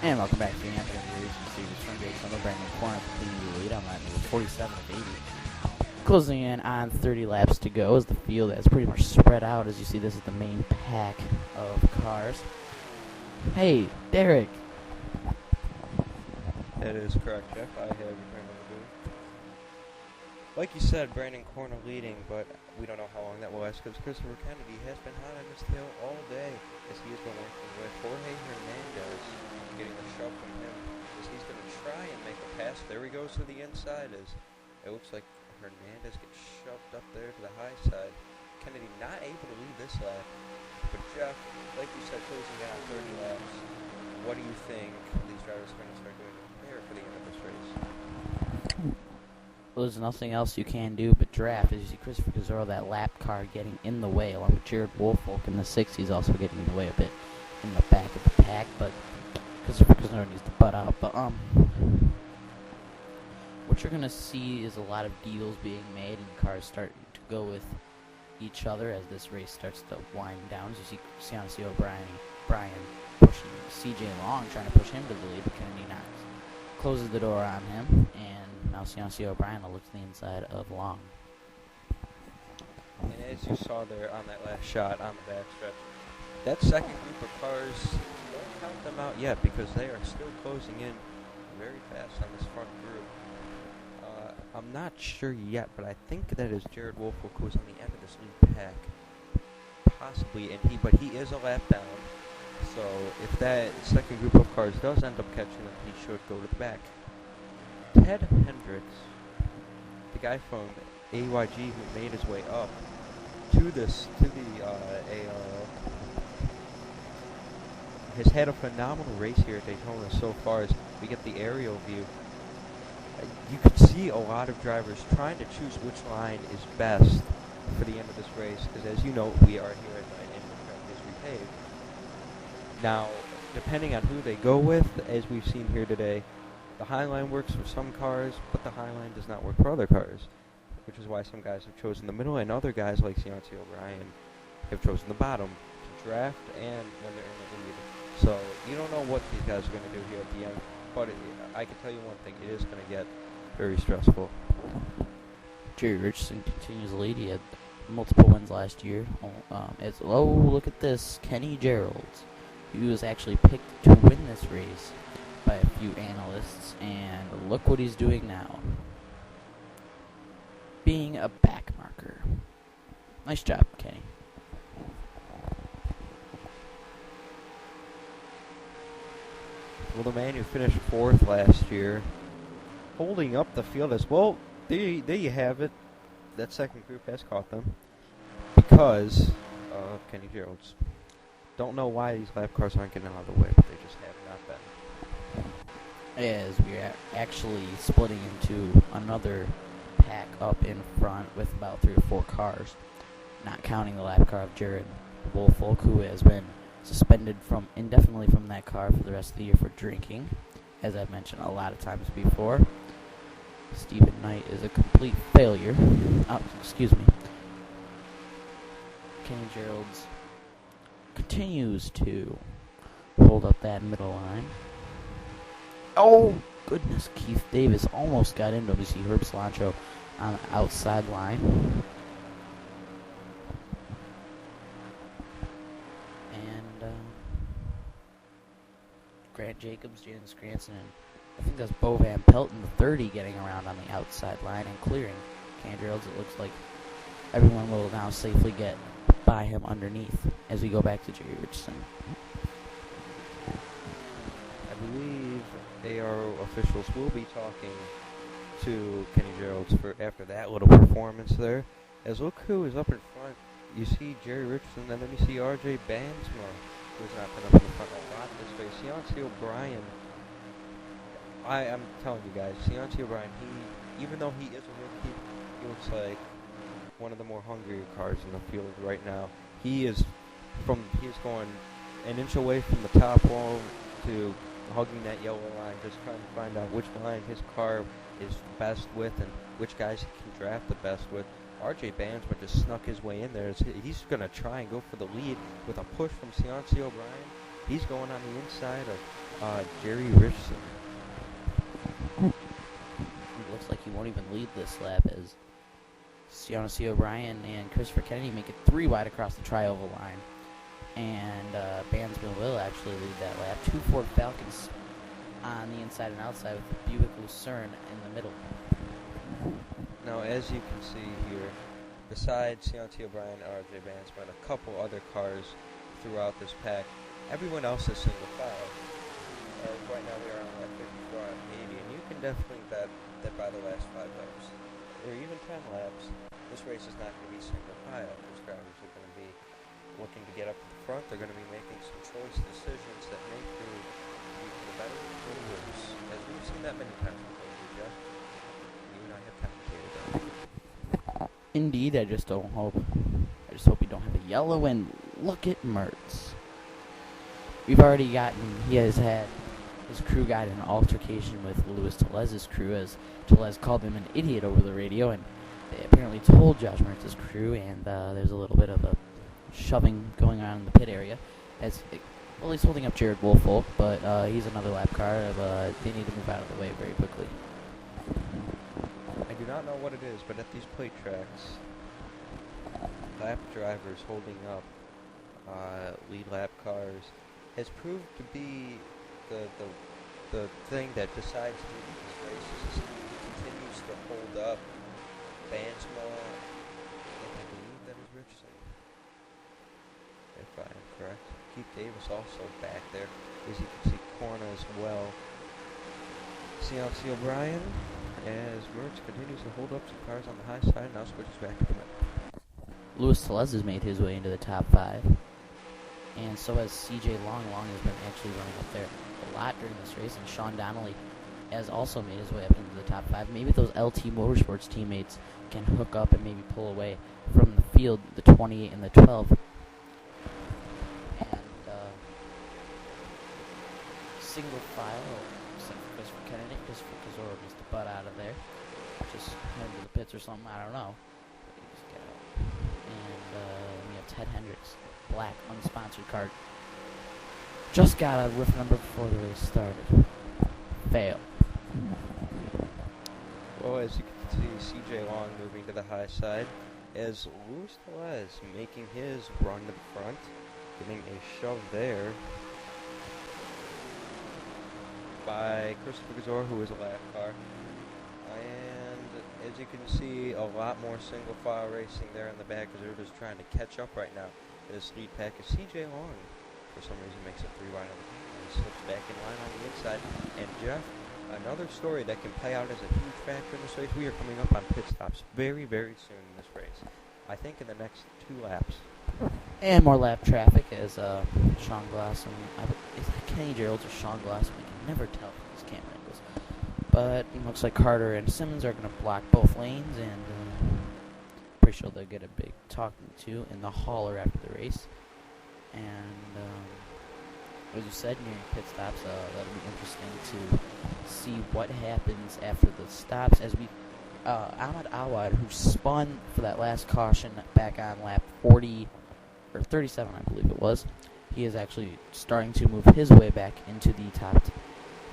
And welcome back to the Anthem Racing Series from Daytona. Brandon Corner continuing to lead on that number 47 of 80. Closing in on 30 laps to go as the field has pretty much spread out. As you see, this is the main pack of cars. Hey, Derek. That is correct, Jeff. I have your friend on the booth. Like you said, Brandon Corner leading, but we don't know how long that will last because Christopher Kennedy has been hot on his tail all day as he has been working with Jorge Hernandez, getting the shove from him as he's going to try and make a pass. There he goes to the inside as it looks like Hernandez gets shoved up there to the high side. Kennedy not able to lead this lap. But Jeff, like you said, closing out 30 laps, what do you think these drivers are going to start doing to prepare for the end of this race? Well, there's nothing else you can do but draft. As you see, Christopher Gazoro, that lap car, getting in the way, along with Jared Woolfolk in the 60s, also getting in the way a bit in the back of the pack. But Christopher Gazoro needs to butt out. But what you're going to see is a lot of deals being made and cars starting to go with each other as this race starts to wind down. As you see Ciancio Brian pushing CJ Long, trying to push him to the lead, but Kennedy knocks, closes the door on him, and now Ciancio O'Brien will look to the inside of Long. And as you saw there on that last shot on the backstretch, that second group of cars, don't count them out yet because they are still closing in very fast on this front group. I'm not sure yet, but I think that is Jared Woolfolk who is on the end of this lead pack. Possibly, but he is a lap down. So if that second group of cars does end up catching him, he should go to the back. Ted Hendricks, the guy from AYG who made his way up to the AARO, has had a phenomenal race here at Daytona so far as we get the aerial view. You could see a lot of drivers trying to choose which line is best for the end of this race, because as you know, we are here at night and the track is repaved. Now, depending on who they go with, as we've seen here today, the high line works for some cars, but the high line does not work for other cars, which is why some guys have chosen the middle, and other guys like Ciancio O'Brien have chosen the bottom to draft and when they're in the lead. So you don't know what these guys are going to do here at the end, but I can tell you one thing, it is going to get very stressful. Jerry Richardson continues to lead. He had multiple wins last year. Look at this, Kenny Gerald's. He was actually picked to win this race by a few analysts, and look what he's doing now. Being a back marker. Nice job, Kenny. Well, the man who finished fourth last year, holding up the field as well. There you have it. That second group has caught them because of Kenny Gerald's. Don't know why these lap cars aren't getting out of the way, but they just have not been. As we are actually splitting into another pack up in front with about 3 or 4 cars, not counting the lap car of Jared Woolfolk, who has been suspended indefinitely from that car for the rest of the year for drinking, as I've mentioned a lot of times before. Stephen Knight is a complete failure. Oh, excuse me. Kenny Gerald's continues to hold up that middle line. Oh, goodness. Keith Davis almost got into him. You see Herb Cilantro on the outside line. And Grant Jacobs, Jaden Scranson, and I think that's Bo Van Pelton, the 30, getting around on the outside line and clearing Kenny Gerald's. It looks like everyone will now safely get by him underneath as we go back to Jerry Richardson. I believe AARO officials will be talking to Kenny Gerald's after that little performance there. As look who is up in front. You see Jerry Richardson, and then you see R.J. Bansma, who's not been up in the front a lot in this race. Ciancio O'Brien, I'm telling you guys, Ciancio O'Brien, even though he is a rookie, he looks like one of the more hungrier cars in the field right now. He is going an inch away from the top wall to hugging that yellow line, just trying to find out which line his car is best with and which guys he can draft the best with. R.J. Bansma just snuck his way in there. He's going to try and go for the lead with a push from Ciancio O'Brien. He's going on the inside Jerry Richardson. It looks like he won't even lead this lap as C. O'Brien and Christopher Kennedy make it 3 wide across the tri-oval line. And Bansville will actually lead that lap. 2 Ford Falcons on the inside and outside with the Buick Lucerne in the middle. Now, as you can see here, besides C. O'Brien, R.J. Bansma, and a couple other cars throughout this pack, everyone else is single file. Right now we are on lap 54 on 80, and you can definitely bet that by the last 5 laps, or even 10 laps, this race is not going to be single file. These drivers are going to be looking to get up to the front. They're going to be making some choice decisions that may prove to be for the better or the worse, as we've seen that many times before, Jeff. You and I have commentated on. Indeed, I just hope we don't have a yellow. And look at Mertz. We've already his crew got in an altercation with Luis Telez's crew, as Telez called him an idiot over the radio, and they apparently told Josh Mertz's crew, and there's a little bit of a shoving going on in the pit area. He's holding up Jared Woolfolk, but he's another lap car. They need to move out of the way very quickly. I do not know what it is, but at these plate tracks, lap drivers holding up lead lap cars has proved to be the thing that decides who these races. He continues to hold up Bansma, and I believe that is Richardson, if I am correct. Keith Davis also back there, as you can see Corna as well. C. O'Brien, as Mertz continues to hold up some cars on the high side, now switches back to the middle. Luis Telez has made his way into the top 5. And so has C.J. Long. Long has been actually running up there a lot during this race. And Sean Donnelly has also made his way up into the top 5. Maybe those LT Motorsports teammates can hook up and maybe pull away from the field, the 28 and the 12. And single file, except for Christopher Kennedy. Christopher Kazora missed the butt out of there. Just heading to the pits or something, I don't know. And we have Ted Hendricks. Black unsponsored card. Just got a roof number before the race started. Fail. Well, as you can see, C.J. Long moving to the high side, as Luis Telez making his run to the front, getting a shove there by Christopher Gazor, who is a lap car. And as you can see, a lot more single file racing there in the back as they're just trying to catch up right now. This lead pack is C.J. Long. For some reason makes it 3 wide on the pack and slips back in line on the inside. And Jeff, another story that can play out as a huge factor in this race. We are coming up on pit stops very, very soon in this race. I think in the next 2 laps. And more lap traffic as Sean Glass and is it Kenny Gerald or Sean Glass? We can never tell from these camera angles. But it looks like Carter and Simmons are going to block both lanes, and pretty sure they'll get a big talking to in the hauler after the race. And as you said, nearing pit stops, that'll be interesting to see what happens after the stops. As we Ahmad Awad, who spun for that last caution back on lap 40 or 37, I believe it was, he is actually starting to move his way back into the top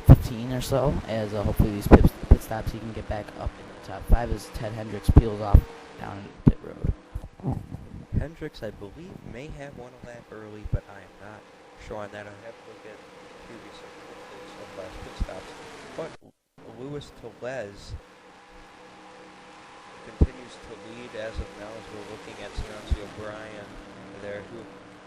15 or so. As hopefully these pit stops, he can get back up in the top 5 as Ted Hendricks peels off down into the pit road. Hendricks, I believe, may have won a lap early, but I am not sure on that. I have to look at previous statistics of last pit stops. But Luis Telez continues to lead as of now, as we're looking at C. O'Brien there, who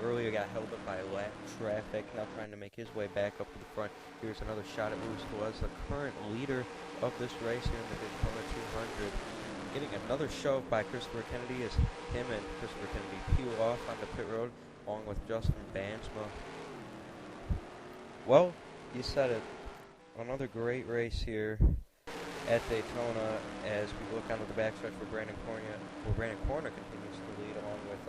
earlier got held up by lap traffic, now trying to make his way back up to the front. Here's another shot at Luis Telez, the current leader of this race here in the Daytona 200. Getting another shove by Christopher Kennedy as him and Christopher Kennedy peel off on the pit road, along with Justin Bansma. Well, you said it. Another great race here at Daytona as we look onto the backstretch for Brandon Corner continues to lead along with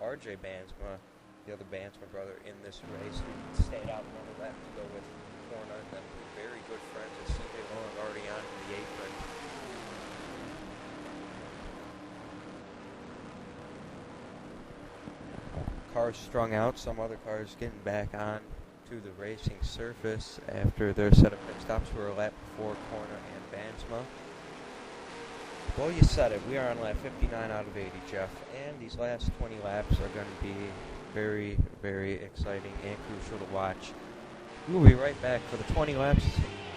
R.J. Bansma, the other Bansma brother in this race, who stayed out one lap to go with Corner, and then very good friends as C.J. Long already on the apron. Cars strung out, some other cars getting back on through the racing surface after their set of pit stops were a lap before corner and Bansma. Well, you said it. We are on lap 59 out of 80, Jeff. And these last 20 laps are going to be very, very exciting and crucial to watch. We will be right back for the 20 laps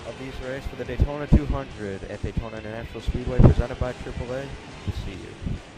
of these races for the Daytona 200 at Daytona International Speedway, presented by AAA. We'll see you.